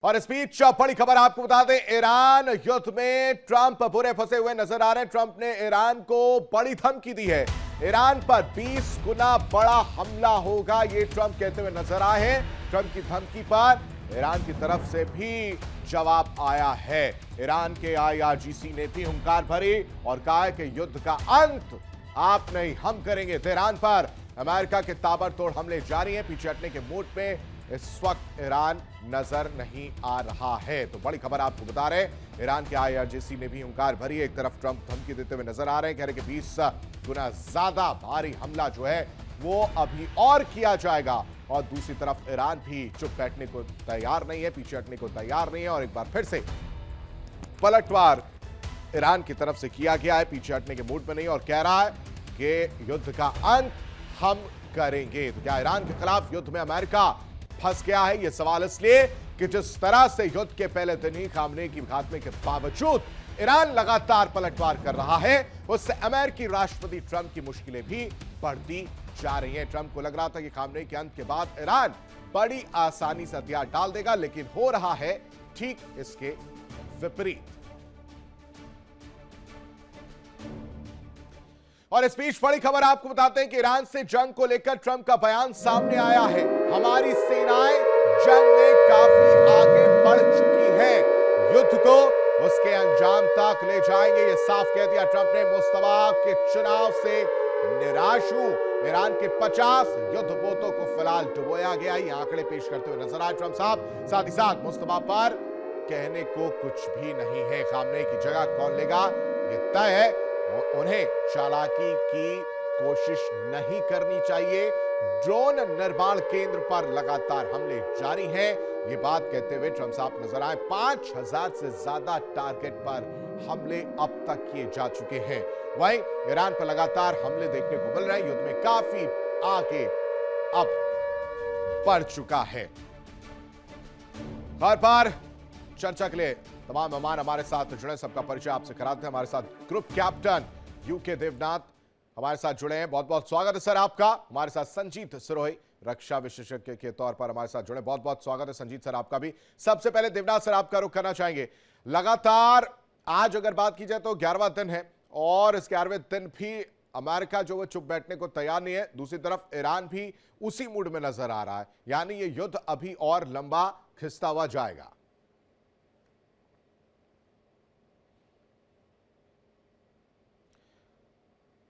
और इस बीच बड़ी खबर आपको बता दें, ईरान युद्ध में ट्रंप बुरे फंसे हुए नजर आ रहे हैं। ट्रंप ने ईरान को बड़ी धमकी दी है। ईरान पर 20 गुना बड़ा हमला होगा, ये ट्रंप कहते हुए नजर आए हैं। ट्रंप की धमकी पर ईरान की तरफ से भी जवाब आया है। ईरान के IRGC ने भी हुंकार भरी और कहा है कि युद्ध का अंत आप नहीं हम करेंगे। तेहरान पर अमेरिका के ताबड़तोड़ हमले जारी हैं। पीछे हटने के मूड में इस वक्त ईरान नजर नहीं आ रहा है। तो बड़ी खबर आपको बता रहे हैं, ईरान के IRGC ने भी हुंकार भरी है। एक तरफ ट्रंप धमकी देते हुए नजर आ रहे हैं, कह रहे कि 20 गुना ज्यादा भारी हमला जो है वो अभी और किया जाएगा। और दूसरी तरफ ईरान भी चुप बैठने को तैयार नहीं है, पीछे हटने को तैयार नहीं है। और एक बार फिर से पलटवार ईरान की तरफ से किया गया है, पीछे हटने के मूड में नहीं और कह रहा है कि युद्ध का अंत हम करेंगे। तो क्या ईरान के खिलाफ युद्ध में अमेरिका फंस गया है? यह सवाल इसलिए कि जिस तरह से युद्ध के पहले दिन ही खामनेई की खात्मे के बावजूद ईरान लगातार पलटवार कर रहा है, उससे अमेरिकी राष्ट्रपति ट्रंप की मुश्किलें भी बढ़ती जा रही हैं। ट्रंप को लग रहा था कि खामनेई के अंत के बाद ईरान बड़ी आसानी से हथियार डाल देगा, लेकिन हो रहा है ठीक इसके विपरीत। और इस बीच बड़ी खबर आपको बताते हैं कि ईरान से जंग को लेकर ट्रंप का बयान सामने आया है। हमारी सेनाएं जंग में काफी आगे बढ़ चुकी हैं, युद्ध को उसके अंजाम तक ले जाएंगे, यह साफ कह दिया ट्रंप ने। मुस्तफा के चुनाव से निराश हूं, ईरान के 50 युद्धपोतों को फिलहाल डुबोया गया, ये आंकड़े पेश करते हुए नजर आए ट्रंप साहब। साथ ही साथ मुस्तफा पर कहने को कुछ भी नहीं है, खामनेई की जगह कौन लेगा ये तय है। उन्हें चालाकी की कोशिश नहीं करनी चाहिए। ड्रोन निर्माण केंद्र पर लगातार हमले जारी हैं, ये बात कहते हुए ट्रंप साहब नजर आए। 5000 से ज्यादा टारगेट पर हमले अब तक किए जा चुके हैं। वहीं ईरान पर लगातार हमले देखने को मिल रहे हैं, युद्ध में काफी आगे अब बढ़ चुका है। हर बार चर्चा के लिए तमाम मेहमान हमारे साथ जुड़े, सबका परिचय आपसे कराते हैं। हमारे साथ ग्रुप कैप्टन यूके देवनाथ हमारे साथ जुड़े हैं, बहुत बहुत स्वागत है सर आपका। हमारे साथ संजीत सिरोही रक्षा विशेषज्ञ के तौर पर हमारे साथ जुड़े, बहुत बहुत स्वागत है संजीत सर आपका भी। सबसे पहले देवनाथ सर आपका रुख करना चाहेंगे, लगातार आज अगर बात की जाए तो 11वां दिन है और इस 11वें दिन भी अमेरिका जो है चुप बैठने को तैयार नहीं है, दूसरी तरफ ईरान भी उसी मूड में नजर आ रहा है, यानी ये युद्ध अभी और लंबा खिंचता हुआ जाएगा।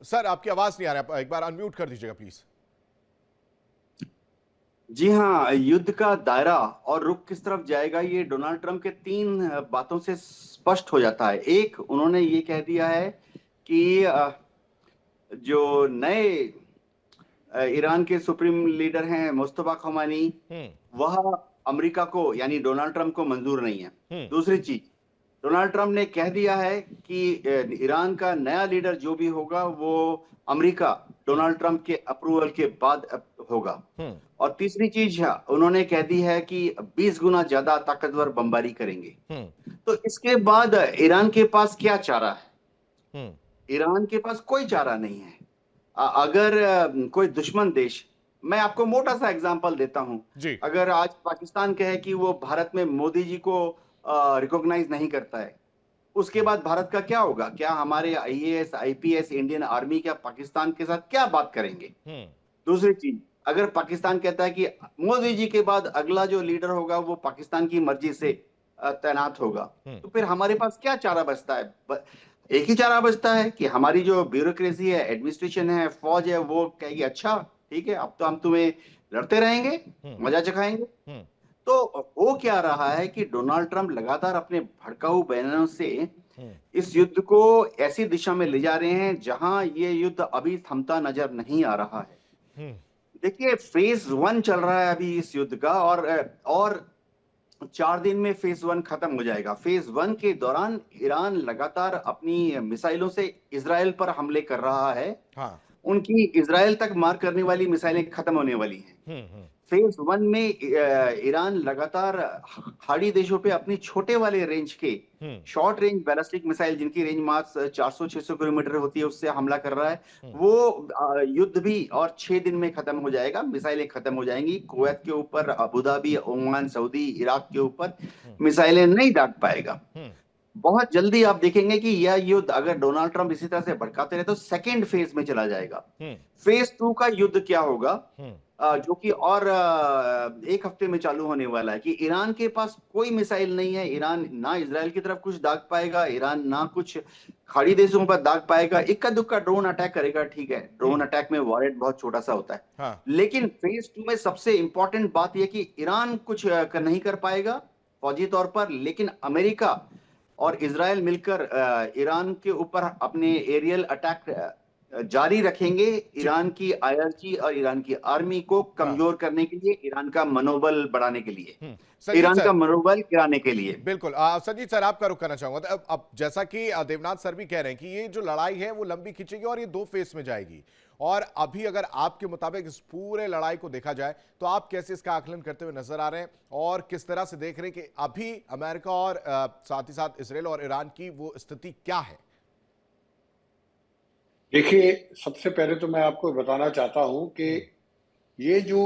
सर आपकी आवाज नहीं आ रहा, एक बार अनम्यूट कर दीजिएगा प्लीज। जी हाँ, युद्ध का दायरा और रुख किस तरफ जाएगा ये डोनाल्ड ट्रंप के 3 बातों से स्पष्ट हो जाता है। एक, उन्होंने ये कह दिया है कि जो नए ईरान के सुप्रीम लीडर हैं मुस्तफा खमेनी, वह अमेरिका को यानी डोनाल्ड ट्रंप को मंजूर नहीं है। दूसरी चीज, डोनाल्ड ट्रंप ने कह दिया है कि ईरान का नया लीडर जो भी होगा वो अमेरिका डोनाल्ड ट्रंप के अप्रूवल के बाद होगा। और तीसरी चीज उन्होंने कह दी है कि 20 गुना ज्यादा ताकतवर बमबारी करेंगे। तो इसके बाद ईरान के पास क्या चारा है? ईरान के पास कोई चारा नहीं है। अगर कोई दुश्मन देश, मैं आपको मोटा सा एग्जांपल देता हूं, अगर आज पाकिस्तान कहे कि वो भारत में मोदी जी को रिकॉग्नाइज नहीं करता है, उसके बाद भारत का क्या होगा? क्या हमारे IAS IPS इंडियन आर्मी क्या पाकिस्तान के साथ क्या बात करेंगे? दूसरी चीज, अगर पाकिस्तान कहता है कि मोदी जी के बाद अगला जो लीडर होगा वो पाकिस्तान की मर्जी से तैनात होगा, तो फिर हमारे पास क्या चारा बचता है? एक ही चारा बचता है कि हमारी जो ब्यूरोक्रेसी है, एडमिनिस्ट्रेशन है, फौज है, वो कहेगी अच्छा ठीक है, अब तो हम तुम्हें लड़ते रहेंगे, मजा चखाएंगे। तो हो क्या रहा है कि डोनाल्ड ट्रंप लगातार अपने भड़काऊ बयानों से इस युद्ध को ऐसी दिशा में ले जा रहे हैं जहां ये युद्ध अभी थमता नजर नहीं आ रहा है। देखिए, फेज 1 चल रहा है अभी इस युद्ध का और 4 दिन में फेज 1 खत्म हो जाएगा। फेज 1 के दौरान ईरान लगातार अपनी मिसाइलों से इजराइल पर हमले कर रहा है। उनकी इजराइल तक मार करने वाली मिसाइलें खत्म होने वाली हैं। फेज 1 में ईरान लगातार खाड़ी देशों पे अपनी छोटे वाले रेंज के शॉर्ट रेंज बैलिस्टिक मिसाइल, जिनकी रेंज मात्र 400-600 किलोमीटर होती है, उससे हमला कर रहा है। वो युद्ध भी और 6 दिन में खत्म हो जाएगा, मिसाइलें खत्म हो जाएंगी। कुवैत के ऊपर, Abu Dhabi, Oman, Saudi, Iraq के ऊपर मिसाइलें नहीं दाग पाएगा। बहुत जल्दी आप देखेंगे कि यह युद्ध अगर डोनाल्ड ट्रंप इसी तरह से भड़काते रहे तो सेकेंड फेज में चला जाएगा। फेज 2 का युद्ध क्या होगा, जो कि और एक हफ्ते में चालू होने वाला है, कि ईरान के पास कोई मिसाइल नहीं है। ईरान ना इजराइल की तरफ कुछ दाग पाएगा, ईरान ना कुछ खाड़ी देशों पर दाग पाएगा। इक्का दुक्का ड्रोन अटैक करेगा, ठीक है, ड्रोन अटैक में वॉरेट बहुत छोटा सा होता है। हाँ। लेकिन फेज 2 में सबसे इंपॉर्टेंट बात यह कि ईरान कुछ नहीं कर पाएगा फौजी तौर पर, लेकिन अमेरिका और इजराइल मिलकर ईरान के ऊपर अपने एरियल अटैक जारी रखेंगे, ईरान की आईआरजी और ईरान की आर्मी को कमजोर करने के लिए, ईरान का मनोबल बढ़ाने के लिए, ईरान का मनोबल गिराने के लिए। बिल्कुल। संजीत सर, आपका रुख करना चाहूंगा। तो अब जैसा कि देवनाथ सर भी कह रहे हैं कि ये जो लड़ाई है वो लंबी खींचेगी और ये 2 फेज में जाएगी, और अभी अगर आपके मुताबिक इस पूरे लड़ाई को देखा जाए तो आप कैसे इसका आकलन करते हुए नजर आ रहे हैं, और किस तरह से देख रहे हैं कि अभी अमेरिका और साथ ही साथ इसराइल और ईरान की वो स्थिति क्या है? देखिए, सबसे पहले तो मैं आपको बताना चाहता हूं कि ये जो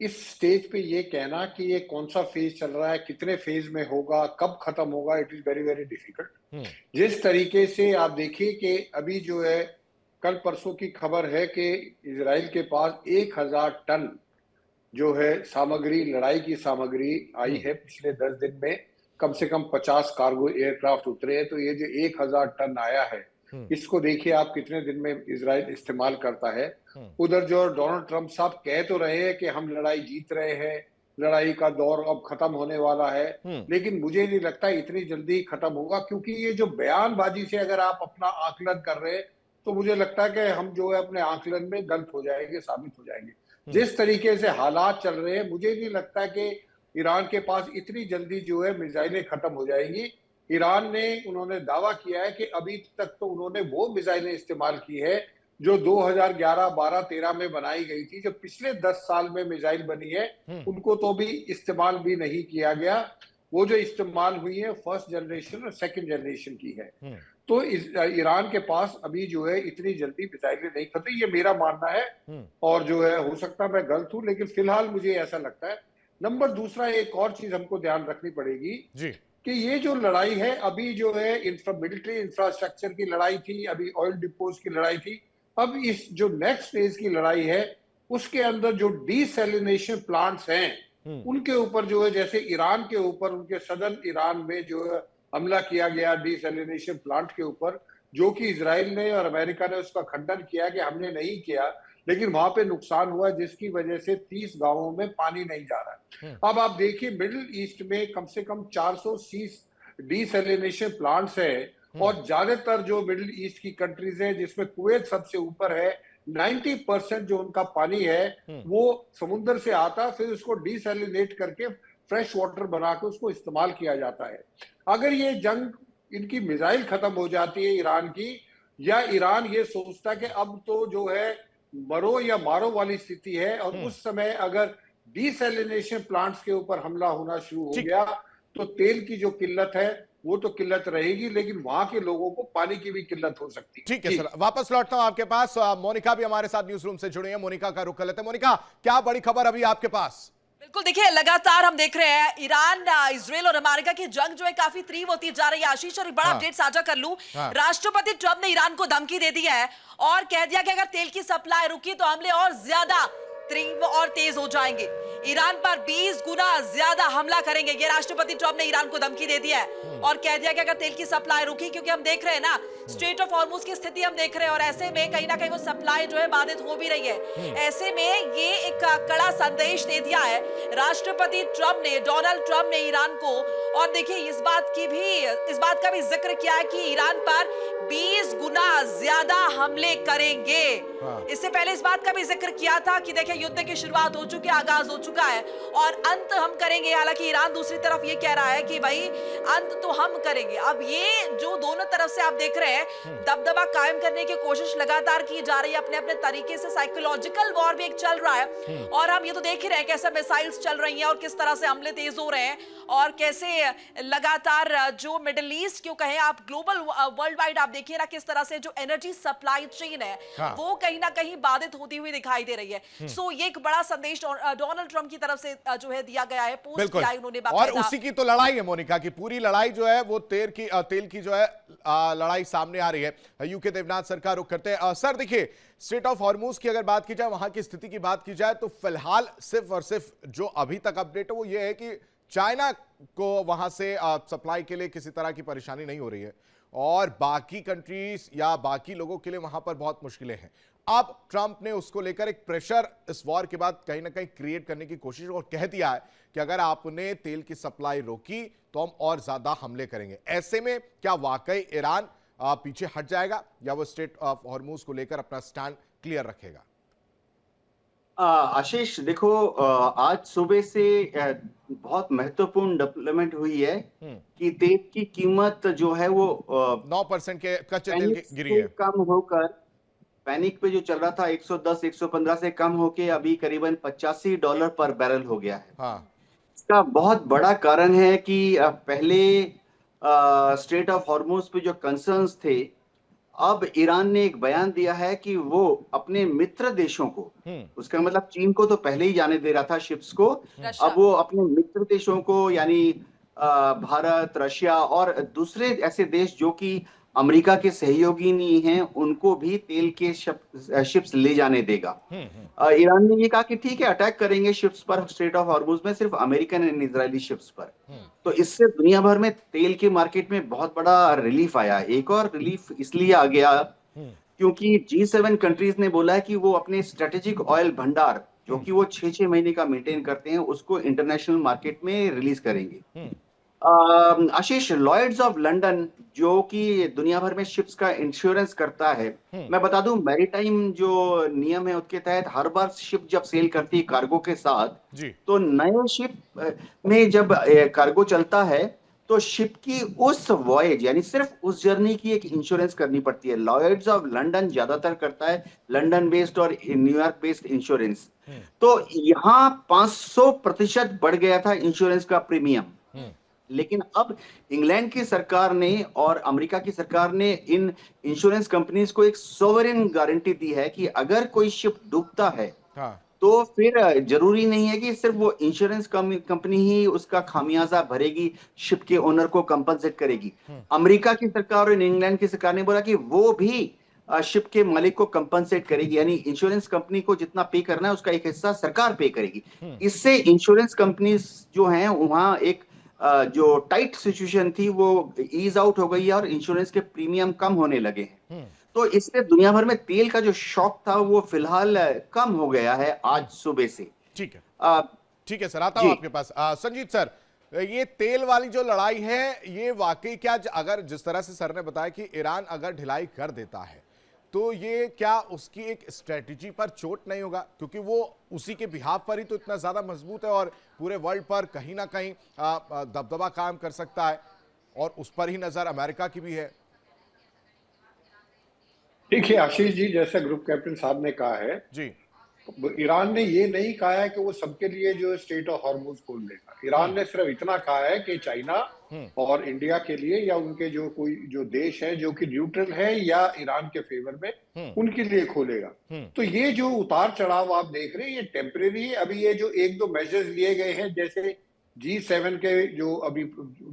इस स्टेज पे ये कहना कि ये कौन सा फेज चल रहा है, कितने फेज में होगा, कब खत्म होगा, it is very very difficult. जिस तरीके से आप देखिए कि अभी जो है, कल परसों की खबर है कि इजराइल के पास 1000 टन जो है सामग्री, लड़ाई की सामग्री आई है। पिछले 10 दिन में कम से कम 50 कार्गो एयरक्राफ्ट उतरे हैं। तो ये जो 1000 टन आया है, इसको देखिए आप कितने दिन में इजराइल इस्तेमाल करता है। उधर जो डोनाल्ड ट्रंप साहब कह तो रहे हैं कि हम लड़ाई जीत रहे हैं, लड़ाई का दौर अब खत्म होने वाला है, लेकिन मुझे नहीं लगता इतनी जल्दी खत्म होगा, क्योंकि ये जो बयानबाजी से अगर आप अपना आकलन कर रहे हैं तो मुझे लगता है कि हम जो है अपने आकलन में गलत हो जाएंगे, साबित हो जाएंगे। जिस तरीके से हालात चल रहे हैं, मुझे नहीं लगता कि ईरान के पास इतनी जल्दी जो है मिसाइलें खत्म हो जाएंगी। ईरान ने, उन्होंने दावा किया है कि अभी तक तो उन्होंने वो मिसाइलें इस्तेमाल की है जो 2011, 12, 13 में बनाई गई थी। जो पिछले 10 साल में मिसाइल बनी है उनको तो भी इस्तेमाल भी नहीं किया गया। वो जो इस्तेमाल हुई है फर्स्ट जनरेशन और सेकंड जनरेशन की है। तो ईरान के पास अभी जो है इतनी जल्दी मिसाइलें नहीं खत्म, ये मेरा मानना है। और जो है, हो सकता है मैं गलत हूं, लेकिन फिलहाल मुझे ऐसा लगता है। नंबर दूसरा, एक और चीज हमको ध्यान रखनी पड़ेगी कि ये जो लड़ाई है, अभी जो है मिलिट्री इंफ्रास्ट्रक्चर की लड़ाई थी, अभी ऑयल डिपोज की लड़ाई थी। अब इस जो नेक्स्ट फेज की लड़ाई है, उसके अंदर जो डीसैलिनेशन प्लांट्स हैं, उनके ऊपर जो है, जैसे ईरान के ऊपर, उनके सदर्न ईरान में जो है हमला किया गया डीसैलिनेशन प्लांट के ऊपर, जो कि इजराइल ने और अमेरिका ने उसका खंडन किया कि हमने नहीं किया, लेकिन वहां पे नुकसान हुआ, जिसकी वजह से 30 गांवों में पानी नहीं जा रहा है। अब आप देखिए, मिडिल ईस्ट में कम से कम 430 डीसैलिनेशन प्लांट्स है, और ज्यादातर जो मिडिल ईस्ट की कंट्रीज है, जिसमें कुवैत सबसे ऊपर है, 90% जो उनका पानी है वो समुद्र से आता, फिर उसको डीसैलिनेट करके फ्रेश वाटर बना के उसको इस्तेमाल किया जाता है। अगर ये जंग, इनकी मिसाइल खत्म हो जाती है ईरान की, या ईरान ये सोचता कि अब तो जो है मरो या मारो वाली स्थिति है, और उस समय अगर डीसैलिनेशन प्लांट्स के ऊपर हमला होना शुरू हो गया, तो तेल की जो किल्लत है वो तो किल्लत रहेगी, लेकिन वहां के लोगों को पानी की भी किल्लत हो सकती है। ठीक है सर, वापस लौटता हूं आपके पास। मोनिका भी हमारे साथ न्यूज रूम से जुड़ी है, मोनिका का रुख कर लेते हैं। मोनिका, क्या बड़ी खबर अभी आपके पास? बिल्कुल, देखिए, लगातार हम देख रहे हैं ईरान, इजराइल और अमेरिका की जंग जो है काफी तीव्र होती जा रही है। आशीष, और एक बड़ा अपडेट साझा कर लूं, राष्ट्रपति ट्रंप ने ईरान को धमकी दे दी है और कह दिया कि अगर तेल की सप्लाई रुकी तो हमले और ज्यादा तीव्र और तेज हो जाएंगे। ईरान पर 20 गुना ज्यादा हमला करेंगे, ये राष्ट्रपति ट्रंप ने ईरान को धमकी दे दिया है और कह दिया कि अगर तेल की सप्लाई रुकी, क्योंकि हम देख रहे हैं ना, स्ट्रेट ऑफ हॉर्मुज की स्थिति हम देख रहे हैं, और ऐसे में कहीं ना कहीं वो सप्लाई जो है बाधित हो भी रही है। ऐसे में ये एक कड़ा संदेश दे दिया है राष्ट्रपति ट्रंप ने, डोनाल्ड ट्रंप ने ईरान को। और देखिए, इस बात का भी जिक्र किया है कि ईरान पर 20 गुना ज्यादा हमले करेंगे। हाँ। इससे पहले इस बात का भी जिक्र किया था कि देखिए युद्ध की शुरुआत हो चुकी है, आगाज हो चुका है और अंत हम करेंगे। हालांकि ईरान दूसरी तरफ ये कह रहा है कि भाई अंत तो हम करेंगे। अब ये जो दोनों तरफ से आप देख रहे हैं दबदबा कायम करने की कोशिश लगातार की जा रही है अपने अपने तरीके से। साइकोलॉजिकल वॉर भी एक चल रहा है और हम ये तो देख ही रहे हैं कैसे मिसाइल्स चल रही हैं और किस तरह से हमले तेज हो रहे हैं और कैसे लगातार जो मिडिल ईस्ट क्यों कहें आप, ग्लोबल वर्ल्ड वाइड आप देखिए ना किस तरह से जो एनर्जी सप्लाई चेन है हाँ। वो कहीं ना कहीं बाधित होती हुई दिखाई दे रही है। सो ये एक बड़ा संदेश डोनाल्ड ट्रंप की तरफ से जो है दिया गया है, पोस्ट किया है उन्होंने और बाकायदा। उसी की तो लड़ाई है मोनिका की, पूरी लड़ाई जो है वो तेल की जो है लड़ाई सामने आ रही है। यूके देवनाथ सरकार रुख करते हैं। सर देखिए, स्ट्रेट ऑफ हॉर्मूज की अगर बात की जाए, वहां की स्थिति की बात की जाए तो फिलहाल सिर्फ और सिर्फ जो अभी तक अपडेट है वो ये है कि चाइना को वहां से सप्लाई के लिए किसी तरह की परेशानी नहीं हो रही है और बाकी कंट्रीज या बाकी लोगों के लिए वहां पर बहुत मुश्किलें हैं। अब ट्रंप ने उसको लेकर एक प्रेशर इस वॉर के बाद कहीं ना कहीं क्रिएट करने की कोशिश और कह दिया है कि अगर आपने तेल की सप्लाई रोकी तो हम और ज्यादा हमले करेंगे। ऐसे में क्या वाकई ईरान पीछे हट जाएगा या वो स्ट्रेट ऑफ हॉर्मूज को लेकर अपना स्टैंड क्लियर रखेगा? आशीष देखो, आज सुबह से बहुत महत्वपूर्ण डेवलपमेंट हुई है कि तेल की कीमत जो है वो 9% के कच्चे तेल की गिरी है। कम होकर पैनिक पे जो चल रहा था 110 115 से कम होके अभी करीबन $85 पर बैरल हो गया है। हाँ। इसका बहुत बड़ा कारण है कि पहले स्ट्रेट ऑफ हॉर्मूज पे जो कंसर्न्स थे, अब ईरान ने एक बयान दिया है कि वो अपने मित्र देशों को, उसका मतलब चीन को तो पहले ही जाने दे रहा था शिप्स को, अब वो अपने मित्र देशों को यानी भारत, रशिया और दूसरे ऐसे देश जो कि अमेरिका के सहयोगी नहीं हैं, उनको भी तेल के शिप्स ले जाने देगा। ईरान ने ये कहा कि ठीक है, अटैक करेंगे शिप्स पर स्ट्रेट ऑफ हॉर्मूज में, सिर्फ अमेरिकन एंड इजरायली शिप्स पर। तो इससे दुनिया भर में तेल के मार्केट में बहुत बड़ा रिलीफ आया। एक और रिलीफ इसलिए आ गया क्योंकि G7 कंट्रीज ने बोला है कि वो अपने स्ट्रेटेजिक ऑयल भंडार जो कि वो 6-6 महीने का मेंटेन करते हैं, उसको इंटरनेशनल मार्केट में रिलीज करेंगे। आशीष, लॉयड्स ऑफ लंदन जो कि दुनिया भर में शिप्स का इंश्योरेंस करता है, मैं बता दूं मैरीटाइम जो नियम है उसके तहत हर बार शिप जब सेल करती है कार्गो के साथ जी। तो नए शिप में जब कार्गो चलता है तो शिप की उस वॉयज यानी सिर्फ उस जर्नी की एक इंश्योरेंस करनी पड़ती है। लॉयड्स ऑफ लंदन ज्यादातर करता है लंदन बेस्ड और न्यूयॉर्क बेस्ड इंश्योरेंस। तो यहाँ 500% बढ़ गया था इंश्योरेंस का प्रीमियम। लेकिन अब इंग्लैंड की सरकार ने और अमेरिका की सरकार ने इन इंश्योरेंस कंपनीज को एक सोवरेन गारंटी दी है कि अगर कोई शिप डूबता है तो फिर जरूरी नहीं है कि सिर्फ वो इंश्योरेंस कंपनी ही उसका खामियाजा भरेगी, शिप के ओनर को कंपनसेट करेगी। अमेरिका की सरकार और इंग्लैंड की सरकार ने बोला कि वो भी शिप के मालिक को कंपनसेट करेगी, यानी इंश्योरेंस कंपनी को जितना पे करना है उसका एक हिस्सा सरकार पे करेगी। इससे इंश्योरेंस कंपनीज जो हैं वहां एक जो टाइट सिचुएशन थी वो ईज आउट हो गई है और इंश्योरेंस के प्रीमियम कम होने लगे हैं। तो इससे दुनिया भर में तेल का जो शॉक था वो फिलहाल कम हो गया है आज सुबह से। ठीक है, ठीक है सर, आता हूं आपके पास। संजीत सर, ये तेल वाली जो लड़ाई है ये वाकई क्या, अगर जिस तरह से सर ने बताया कि ईरान अगर ढिलाई कर देता है तो ये क्या उसकी एक स्ट्रेटजी पर चोट नहीं होगा, क्योंकि वो उसी के बिहाफ पर ही तो इतना ज्यादा मजबूत है और पूरे वर्ल्ड पर कहीं ना कहीं दबदबा कायम कर सकता है और उस पर ही नजर अमेरिका की भी है। देखिए आशीष जी, जैसा ग्रुप कैप्टन साहब ने कहा है जी, ईरान ने ये नहीं कहा है कि वो सबके लिए जो स्ट्रेट ऑफ हॉर्मूज खोल देगा। ईरान ने सिर्फ इतना कहा है कि चाइना और इंडिया के लिए या उनके जो कोई जो देश है जो कि न्यूट्रल है या ईरान के फेवर में, उनके लिए खोलेगा। तो ये जो उतार चढ़ाव आप देख रहे हैं ये टेम्परेरी है। अभी ये जो 1-2 मेजर्स लिए गए हैं, जैसे G7 के जो अभी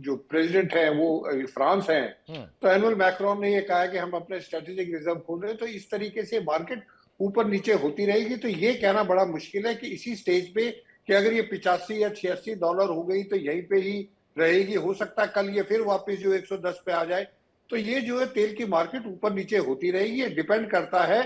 जो प्रेसिडेंट है वो फ्रांस हैं, तो एनुअल मैक्रोन ने ये कहा है कि हम अपने स्ट्रेटेजिक रिजर्व खोल रहे हैं। तो इस तरीके से मार्केट ऊपर नीचे होती रहेगी। तो ये कहना बड़ा मुश्किल है कि इसी स्टेज पे कि अगर ये $85 या $86 हो गई तो यहीं पे ही रहेगी। हो सकता है कल ये फिर वापस जो 110 पे आ जाए। तो ये जो है तेल की मार्केट ऊपर नीचे होती रहेगी। ये डिपेंड करता है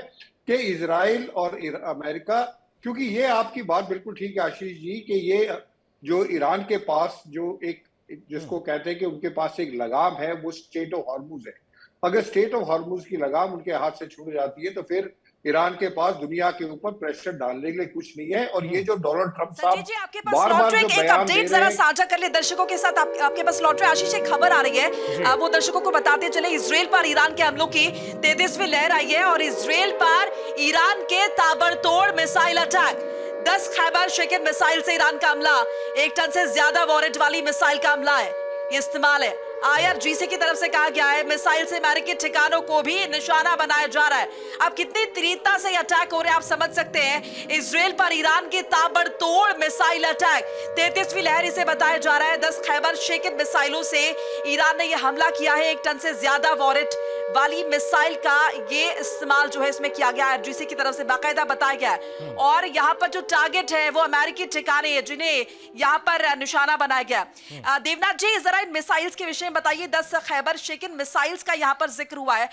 कि इजराइल और अमेरिका, क्योंकि ये आपकी बात बिल्कुल ठीक है आशीष जी कि ये जो ईरान के पास जो एक जिसको कहते हैं कि उनके पास एक लगाम है वो स्ट्रेट ऑफ हॉर्मूज है। अगर स्ट्रेट ऑफ हॉर्मूज की लगाम उनके हाथ से छूट जाती है तो फिर ईरान के पास दुनिया के ऊपर प्रेशर डालने के लिए कुछ नहीं है। और ये जो डोनाल्ड ट्रंप संजय साहब जी, आपके पास बार लौट बार रहे जो एक बयान दे अपडेट रहे जरा हैं, साझा कर ले दर्शकों के साथ। आपके पास लौट रहे आशीष एक खबर आ रही है, वो दर्शकों को बताते चले। इजराइल पर ईरान के हमलों की 33वीं लहर आई है और इजराइल पर ईरान के ताबड़तोड़ मिसाइल अटैक। 10 खैबर शेकन मिसाइल से ईरान का हमला, 1 टन से ज्यादा वॉरेट वाली मिसाइल का हमला है, ये इस्तेमाल है। IRGC की तरफ से कहा गया है मिसाइल से अमेरिकी ठिकानों को भी निशाना बनाया जा रहा है। अब कितनी तीव्रता से अटैक हो रहे हैं आप समझ सकते हैं। इजराइल पर ईरान के ताबड़तोड़ मिसाइल अटैक, 33वीं लहर इसे बताया जा रहा है। 10 खैबर शेकन मिसाइलों से ईरान ने यह हमला किया है। 1 टन से ज्यादा वॉरेट वाली मिसाइल का ये इस्तेमाल जो है इसमें किया गया है, IRGC की तरफ से बाकायदा बताया गया है। और यहाँ पर जो टारगेट है वो अमेरिकी ठिकाने हैं जिन्हें यहाँ पर निशाना बनाया गया। देवनाथ जी, जरा इन मिसाइल्स के विषय में बताइए। 10 खैबर शेकन मिसाइल्स का यहाँ पर जिक्र हुआ है,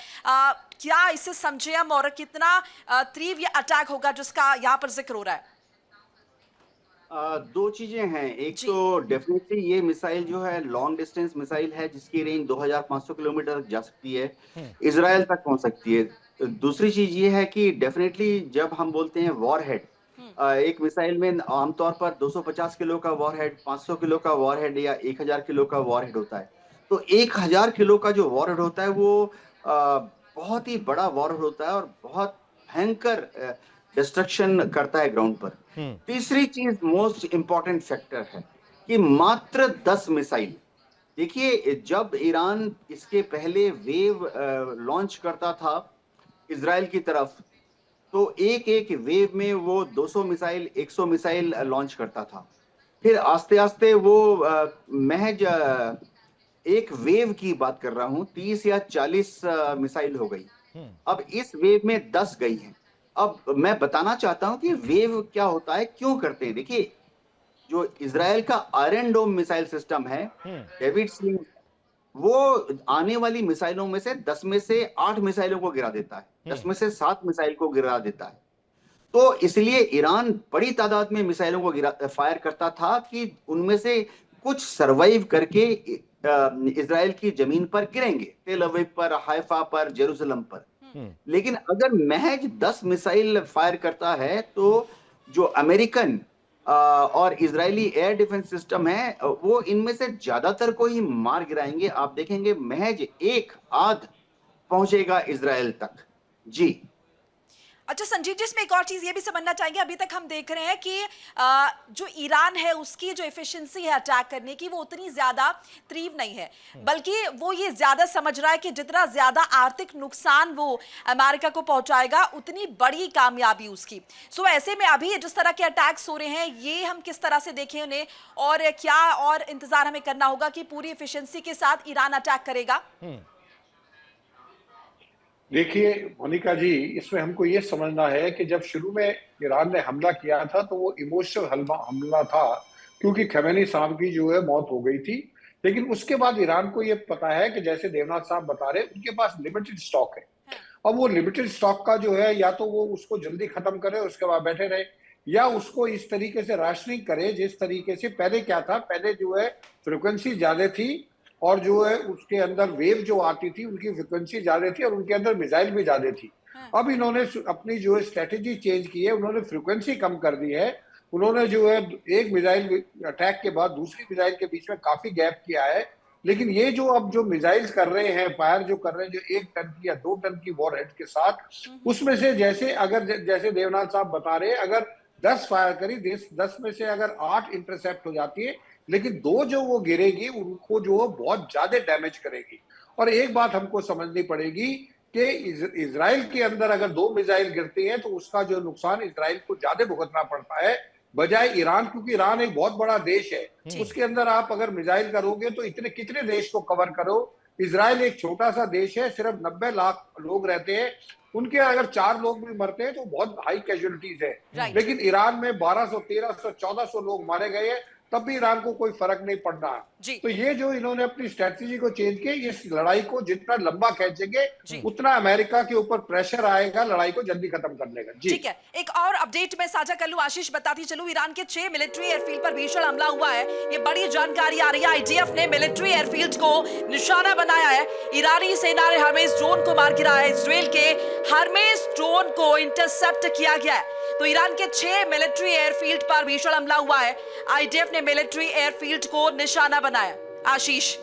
क्या इसे समझे हम और कितना तीव्र ये अटैक होगा जिसका यहाँ पर जिक्र हो रहा है? दो चीजें हैं। एक तो डेफिनेटली ये मिसाइल जो है लॉन्ग डिस्टेंस मिसाइल है जिसकी रेंज 2500 किलोमीटर तक जा सकती है, इजराइल तक पहुंच सकती है। दूसरी चीज ये है कि डेफिनेटली जब हम बोलते हैं वॉरहेड, एक मिसाइल में आमतौर पर 250 किलो का वॉरहेड, 500 किलो का वॉरहेड या 1000 किलो का वॉरहेड होता है। तो 1000 किलो का जो वॉरहेड होता है वो बहुत ही बड़ा वॉरहेड होता है और बहुत भयंकर डिस्ट्रक्शन करता है ग्राउंड पर। तीसरी चीज मोस्ट इंपॉर्टेंट फैक्टर है कि मात्र 10 मिसाइल, देखिए जब ईरान इसके पहले वेव लॉन्च करता था इजराइल की तरफ, तो एक एक वेव में वो 200 मिसाइल 100 मिसाइल लॉन्च करता था। फिर आस्ते आस्ते वो महज एक वेव की बात कर रहा हूं 30 या 40 मिसाइल हो गई। अब इस वेव में 10 गई हैं। अब मैं बताना चाहता हूं कि वेव क्या होता है, क्यों करते हैं। देखिए जो इजराइल का आयरन डोम मिसाइल सिस्टम है, डेविड स्लिंग, वो आने वाली मिसाइलों में से 10 में से 8 मिसाइलों को गिरा देता है, 10 में से 7 मिसाइल को गिरा देता है। तो इसलिए ईरान बड़ी तादाद में मिसाइलों को फायर करता था कि उनमें से कुछ सरवाइव करके इजराइल की जमीन पर गिरेंगे, तेल अवीव पर, हाइफा पर, जेरूसलम पर। लेकिन अगर महज 10 मिसाइल फायर करता है तो जो अमेरिकन और इजरायली एयर डिफेंस सिस्टम है वो इनमें से ज्यादातर को ही मार गिराएंगे। आप देखेंगे महज एक आध पहुंचेगा इजराइल तक। जी अच्छा संजीव जी, इसमें एक और चीज ये भी समझना चाहेंगे। अभी तक हम देख रहे हैं कि जो ईरान है उसकी जो एफिशिएंसी है अटैक करने की वो उतनी ज्यादा तीव्र नहीं है, बल्कि वो ये ज्यादा समझ रहा है कि जितना ज्यादा आर्थिक नुकसान वो अमेरिका को पहुंचाएगा उतनी बड़ी कामयाबी उसकी। सो ऐसे में अभी जिस तरह के अटैक्स हो रहे हैं ये हम किस तरह से देखें उन्हें, और क्या और इंतजार हमें करना होगा कि पूरी एफिशिएंसी के साथ ईरान अटैक करेगा? देखिए मोनिका जी, इसमें हमको ये समझना है कि जब शुरू में ईरान ने हमला किया था तो वो इमोशनल हमला था, क्योंकि खमेनी साहब की जो है मौत हो गई थी। लेकिन उसके बाद ईरान को ये पता है कि जैसे देवनाथ साहब बता रहे, उनके पास लिमिटेड स्टॉक है। अब वो लिमिटेड स्टॉक का जो है या तो वो उसको जल्दी खत्म करे उसके बाद बैठे रहे, या उसको इस तरीके से राशनिंग करे जिस तरीके से पहले क्या था, पहले जो है फ्रिक्वेंसी ज्यादा थी और जो है उसके अंदर वेव जो आती थी उनकी फ्रिक्वेंसी ज्यादा थी और उनके अंदर मिसाइल भी ज्यादा थी। अब इन्होंने अपनी जो है स्ट्रेटेजी चेंज की है, उन्होंने फ्रिक्वेंसी कम कर दी है। उन्होंने जो है एक मिसाइल अटैक के बाद दूसरी मिसाइल के बीच में काफी गैप किया है। लेकिन ये जो अब जो मिसाइल्स कर रहे हैं, फायर जो कर रहे हैं, जो 1 टन की या 2 टन की वॉरहेड के साथ, उसमें से जैसे देवनाथ साहब बता रहे हैं, अगर 10 फायर करी, 10 में से अगर 8 इंटरसेप्ट हो जाती है, लेकिन 2 जो वो गिरेगी उनको जो बहुत ज्यादा डैमेज करेगी। और एक बात हमको समझनी पड़ेगी कि इजराइल के अंदर अगर 2 मिसाइल गिरती हैं तो उसका जो नुकसान इजराइल को ज्यादा भुगतना पड़ता है बजाय ईरान, क्योंकि ईरान एक बहुत बड़ा देश है। उसके अंदर आप अगर मिसाइल करोगे तो इतने कितने देश को कवर करो। इजराइल एक छोटा सा देश है, सिर्फ 90 लाख लोग रहते हैं, उनके अगर 4 लोग भी मरते हैं तो बहुत हाई कैजुअलिटीज है। लेकिन ईरान में 1200, 1300, 1400 लोग मारे गए हैं, तब भी ईरान को कोई फर्क नहीं पड़ना जी। तो ये जो इन्होंने अपनी स्ट्रेटजी को चेंज किया, इस लड़ाई को जितना लंबा खींचेंगे जी। उतना अमेरिका के ऊपर प्रेशर आएगा लड़ाई को जल्दी खत्म करने का। जी ठीक है, एक और अपडेट मैं साझा कर लूं, आशीष बताती चलूं, ईरान के 6 मिलिट्री एयरफील्ड पर भीषण हमला हुआ है। ये बड़ी जानकारी आ रही है। आईडीएफ ने मिलिट्री एयरफील्ड को निशाना बनाया है। ईरानी सेना ने हर्मेस ड्रोन को मार गिराया है। इजराइल के हर्मेस ड्रोन को इंटरसेप्ट किया गया है। तो ईरान के 6 मिलिट्री एयरफील्ड पर भीषण हमला हुआ है। आईडीएफ ने मिलिट्री एयरफील्ड को निशाना बनाया। आशीष,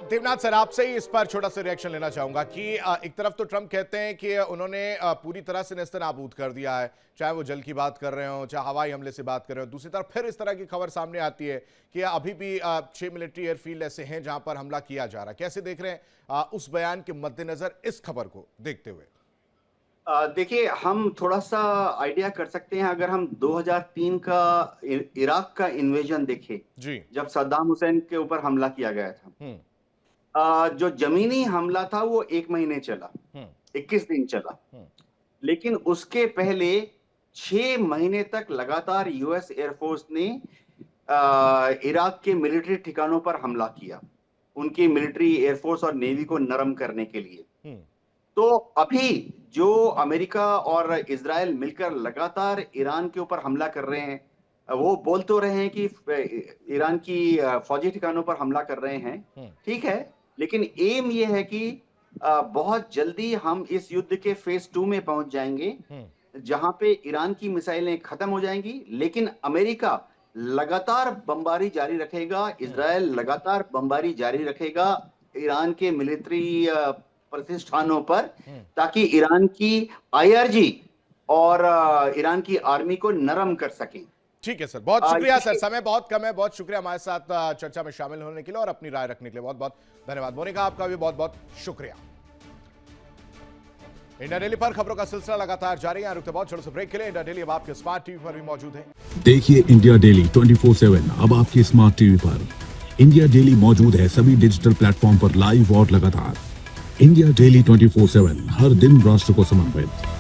देवनाथ सर, आपसे ही इस पर छोटा सा रिएक्शन लेना चाहूंगा कि एक तरफ तो ट्रंप कहते हैं कि उन्होंने पूरी तरह से नेस्तनाबूद कर दिया है, चाहे वो जल की बात कर रहे हो, चाहे हवाई हमले से बात कर रहे हो। दूसरी तरफ फिर इस तरह की खबर सामने आती है कि अभी भी 6 मिलिट्री एयरफील्ड ऐसे हैं जहां पर हमला किया जा रहा है। कैसे देख रहे हैं उस बयान के मद्देनजर इस खबर को देखते हुए? देखिए, हम थोड़ा सा आइडिया कर सकते हैं अगर हम 2003 का इराक का इन्वेजन देखें जी, जब सद्दाम हुसैन के ऊपर हमला किया गया था। जो जमीनी हमला था वो 1 महीने चला, 21 दिन चला, लेकिन उसके पहले 6 महीने तक लगातार यूएस एयरफोर्स ने इराक के मिलिट्री ठिकानों पर हमला किया, उनकी मिलिट्री एयरफोर्स और नेवी को नरम करने के लिए। तो अभी जो अमेरिका और इजराइल मिलकर लगातार ईरान के ऊपर हमला कर रहे हैं, वो बोल तो रहे हैं कि ईरान की फौजी ठिकानों पर हमला कर रहे हैं, ठीक है, लेकिन एम ये है कि बहुत जल्दी हम इस युद्ध के फेज 2 में पहुंच जाएंगे जहां पे ईरान की मिसाइलें खत्म हो जाएंगी, लेकिन अमेरिका लगातार बमबारी जारी रखेगा, इजराइल लगातार बमबारी जारी रखेगा ईरान के मिलिट्री प्रतिष्ठानों पर, ताकि ईरान की आईआरजी और ईरान की आर्मी को नरम कर सकें। ठीक है सर, बहुत शुक्रिया सर, समय बहुत कम है। बहुत शुक्रिया हमारे साथ चर्चा में शामिल होने के लिए और अपनी राय रखने के लिए। बहुत बहुत धन्यवाद। मोनिका, आपका भी बहुत बहुत शुक्रिया। इंडिया डेली पर खबरों का सिलसिला लगातार जारी है। रुकते बहुत छोटे से ब्रेक के लिए। इंडिया डेली अब आपके स्मार्ट टीवी पर भी मौजूद है। देखिए इंडिया डेली 24/7 अब आपके स्मार्ट टीवी पर। इंडिया डेली मौजूद है सभी डिजिटल प्लेटफॉर्म पर लाइव और लगातार। इंडिया डेली 24/7 हर दिन राष्ट्र को समर्पित।